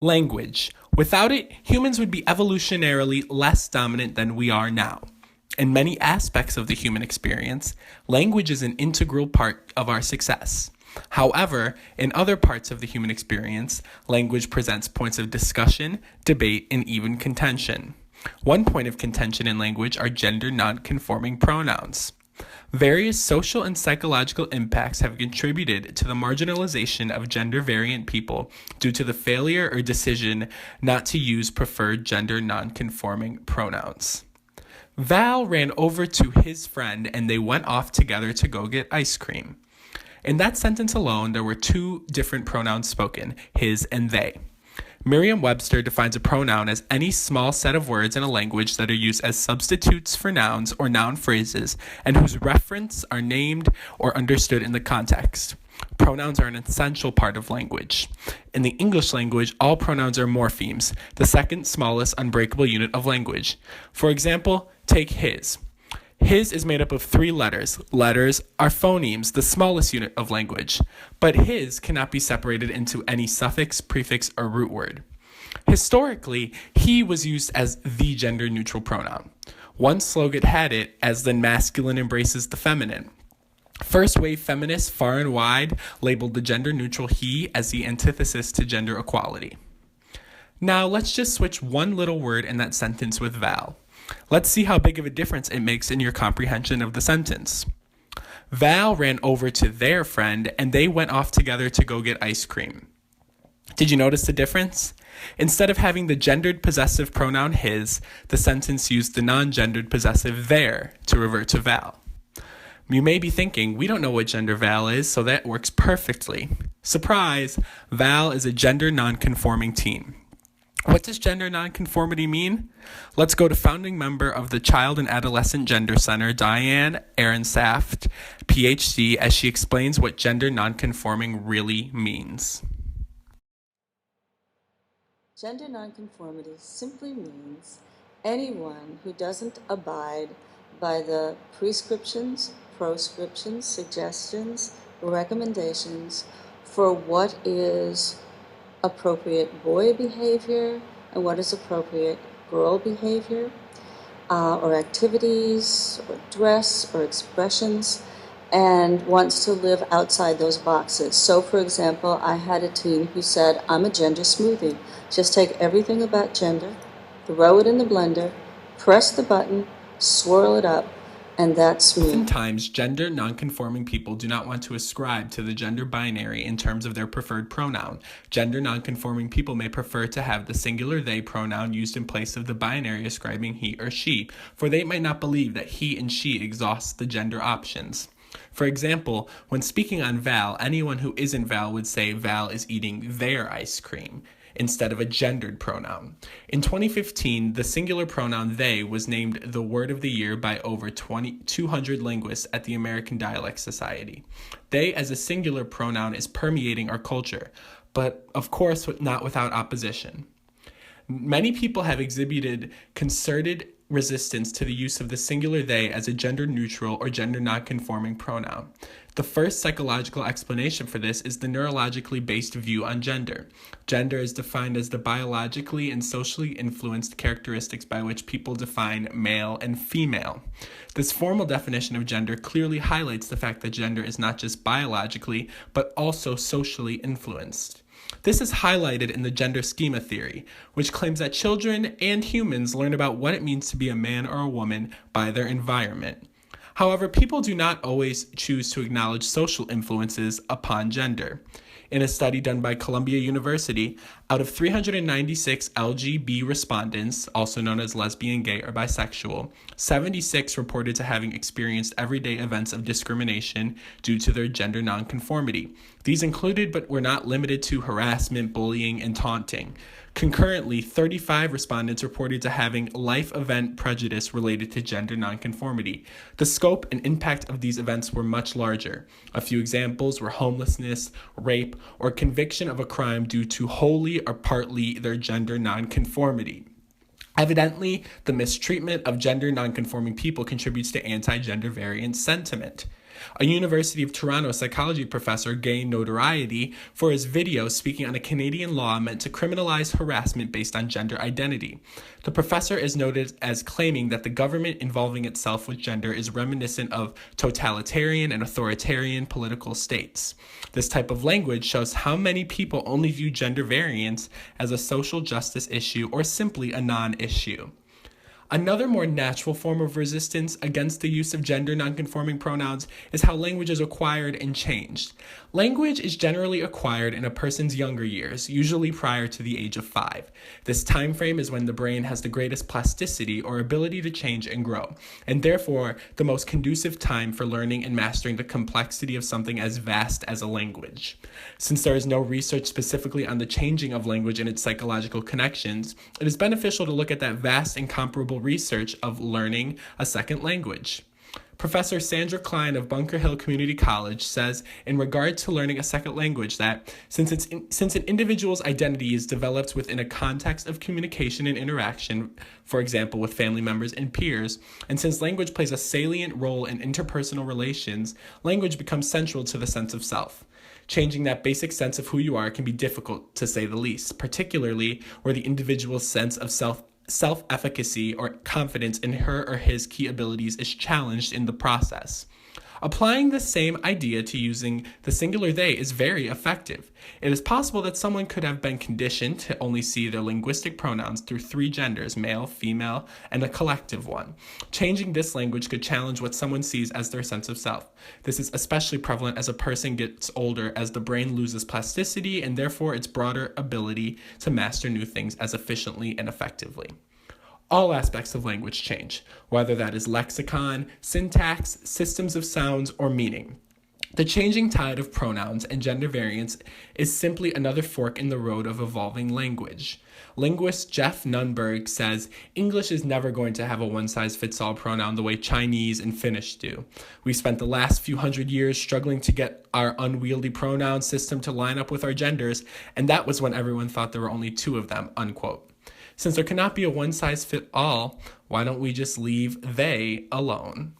Language. Without it, humans would be evolutionarily less dominant than we are now. In many aspects of the human experience, language is an integral part of our success. However, in other parts of the human experience, language presents points of discussion, debate, and even contention. One point of contention in language are gender non-conforming pronouns. Various social and psychological impacts have contributed to the marginalization of gender variant people due to the failure or decision not to use preferred gender non-conforming pronouns. Val ran over to his friend and they went off together to go get ice cream. In that sentence alone, there were two different pronouns spoken, his and they. Merriam-Webster defines a pronoun as any small set of words in a language that are used as substitutes for nouns or noun phrases and whose referents are named or understood in the context. Pronouns are an essential part of language. In the English language, all pronouns are morphemes, the second smallest unbreakable unit of language. For example, take his. His is made up of 3 letters. Letters are phonemes, the smallest unit of language. But his cannot be separated into any suffix, prefix, or root word. Historically, he was used as the gender-neutral pronoun. One slogan had it as the masculine embraces the feminine. First-wave feminists far and wide labeled the gender-neutral he as the antithesis to gender equality. Now, let's just switch one little word in that sentence with Val. Let's see how big of a difference it makes in your comprehension of the sentence. Val ran over to their friend and they went off together to go get ice cream. Did you notice the difference? Instead of having the gendered possessive pronoun his, the sentence used the non-gendered possessive their to revert to Val. You may be thinking, we don't know what gender Val is, so that works perfectly. Surprise! Val is a gender non-conforming teen. What does gender nonconformity mean? Let's go to founding member of the Child and Adolescent Gender Center, Diane Ehrensaft, PhD, as she explains what gender nonconforming really means. Gender nonconformity simply means anyone who doesn't abide by the prescriptions, proscriptions, suggestions, recommendations for what is appropriate boy behavior and what is appropriate girl behavior, or activities, or dress, or expressions, and wants to live outside those boxes. So, for example, I had a teen who said, I'm a gender smoothie. Just take everything about gender, throw it in the blender, press the button, swirl it up, and that's me. Oftentimes, gender nonconforming people do not want to ascribe to the gender binary in terms of their preferred pronoun. Gender nonconforming people may prefer to have the singular they pronoun used in place of the binary ascribing he or she, for they might not believe that he and she exhaust the gender options. For example, when speaking on Val, anyone who isn't Val would say Val is eating their ice cream instead of a gendered pronoun. In 2015, the singular pronoun they was named the word of the year by over 200 linguists at the American Dialect Society. They as a singular pronoun is permeating our culture, but of course not without opposition. Many people have exhibited concerted resistance to the use of the singular they as a gender-neutral or gender-non-conforming pronoun. The first psychological explanation for this is the neurologically based view on gender. Gender is defined as the biologically and socially influenced characteristics by which people define male and female. This formal definition of gender clearly highlights the fact that gender is not just biologically, but also socially influenced. This is highlighted in the gender schema theory, which claims that children and humans learn about what it means to be a man or a woman by their environment. However, people do not always choose to acknowledge social influences upon gender. In a study done by Columbia University, out of 396 LGB respondents, also known as lesbian, gay, or bisexual, 76 reported to having experienced everyday events of discrimination due to their gender nonconformity. These included but were not limited to harassment, bullying, and taunting. Concurrently, 35 respondents reported to having life event prejudice related to gender nonconformity. The scope and impact of these events were much larger. A few examples were homelessness, rape, or conviction of a crime due to wholly or partly their gender nonconformity. Evidently, the mistreatment of gender nonconforming people contributes to anti-gender variant sentiment. A University of Toronto psychology professor gained notoriety for his video speaking on a Canadian law meant to criminalize harassment based on gender identity. The professor is noted as claiming that the government involving itself with gender is reminiscent of totalitarian and authoritarian political states. This type of language shows how many people only view gender variance as a social justice issue or simply a non-issue. Another more natural form of resistance against the use of gender nonconforming pronouns is how language is acquired and changed. Language is generally acquired in a person's younger years, usually prior to the age of 5. This time frame is when the brain has the greatest plasticity or ability to change and grow, and therefore the most conducive time for learning and mastering the complexity of something as vast as a language. Since there is no research specifically on the changing of language and its psychological connections, it is beneficial to look at that vast and comparable research of learning a second language. Professor Sandra Klein of Bunker Hill Community College says in regard to learning a second language that since an individual's identity is developed within a context of communication and interaction, for example with family members and peers, and since language plays a salient role in interpersonal relations, language becomes central to the sense of self. Changing that basic sense of who you are can be difficult, to say the least, particularly where the individual's sense of self-efficacy or confidence in her or his key abilities is challenged in the process. Applying the same idea to using the singular they is very effective. It is possible that someone could have been conditioned to only see their linguistic pronouns through 3 genders, male, female, and a collective one. Changing this language could challenge what someone sees as their sense of self. This is especially prevalent as a person gets older, as the brain loses plasticity and therefore its broader ability to master new things as efficiently and effectively. All aspects of language change, whether that is lexicon, syntax, systems of sounds, or meaning. The changing tide of pronouns and gender variance is simply another fork in the road of evolving language. Linguist Jeff Nunberg says, English is never going to have a one-size-fits-all pronoun the way Chinese and Finnish do. We spent the last few hundred years struggling to get our unwieldy pronoun system to line up with our genders, and that was when everyone thought there were only 2 of them, unquote. Since there cannot be a one-size-fit-all, why don't we just leave they alone?